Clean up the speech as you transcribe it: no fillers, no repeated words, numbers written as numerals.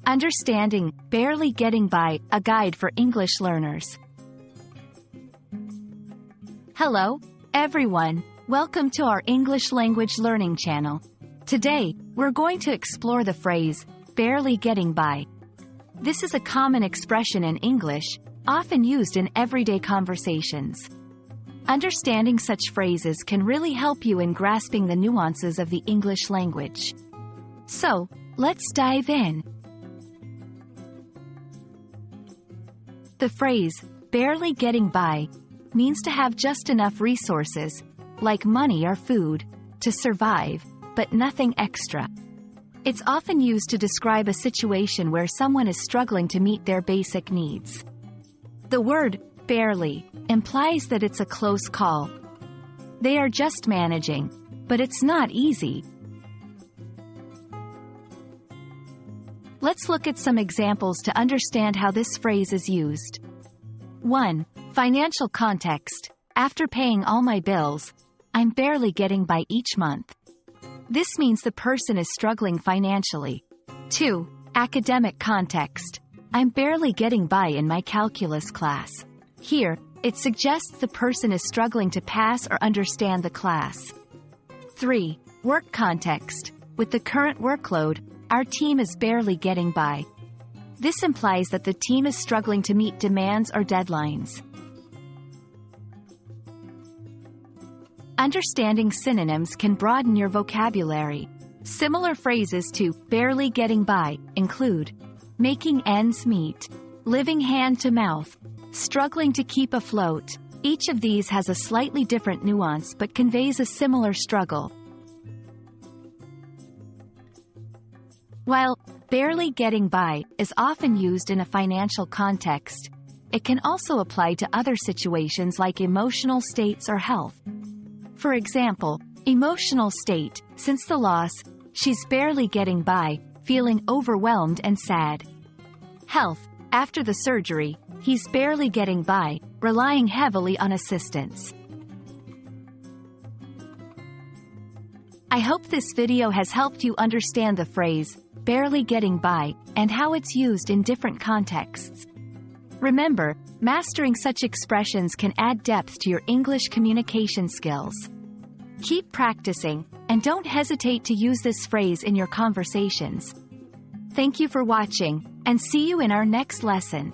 Understanding, barely getting by, a guide for English learners. Hello, everyone. Welcome to our English language learning channel. Today, we're going to explore the phrase, barely getting by. This is a common expression in English, often used in everyday conversations. Understanding such phrases can really help you in grasping the nuances of the English language. So, let's dive in. The phrase, barely getting by, means to have just enough resources, like money or food, to survive, but nothing extra. It's often used to describe a situation where someone is struggling to meet their basic needs. The word, barely, implies that it's a close call. They are just managing, but it's not easy. Let's look at some examples to understand how this phrase is used. 1. Financial context. After paying all my bills, I'm barely getting by each month. This means the person is struggling financially. 2. Academic context. I'm barely getting by in my calculus class. Here, it suggests the person is struggling to pass or understand the class. 3. Work context. With the current workload, our team is barely getting by. This implies that the team is struggling to meet demands or deadlines. Understanding synonyms can broaden your vocabulary. Similar phrases to barely getting by include making ends meet, living hand to mouth, struggling to keep afloat. Each of these has a slightly different nuance but conveys a similar struggle. While barely getting by is often used in a financial context, it can also apply to other situations like emotional states or health. For example, emotional state, since the loss, she's barely getting by, feeling overwhelmed and sad. Health, after the surgery, he's barely getting by, relying heavily on assistance. I hope this video has helped you understand the phrase, barely getting by, and how it's used in different contexts. Remember, mastering such expressions can add depth to your English communication skills. Keep practicing, and don't hesitate to use this phrase in your conversations. Thank you for watching, and see you in our next lesson.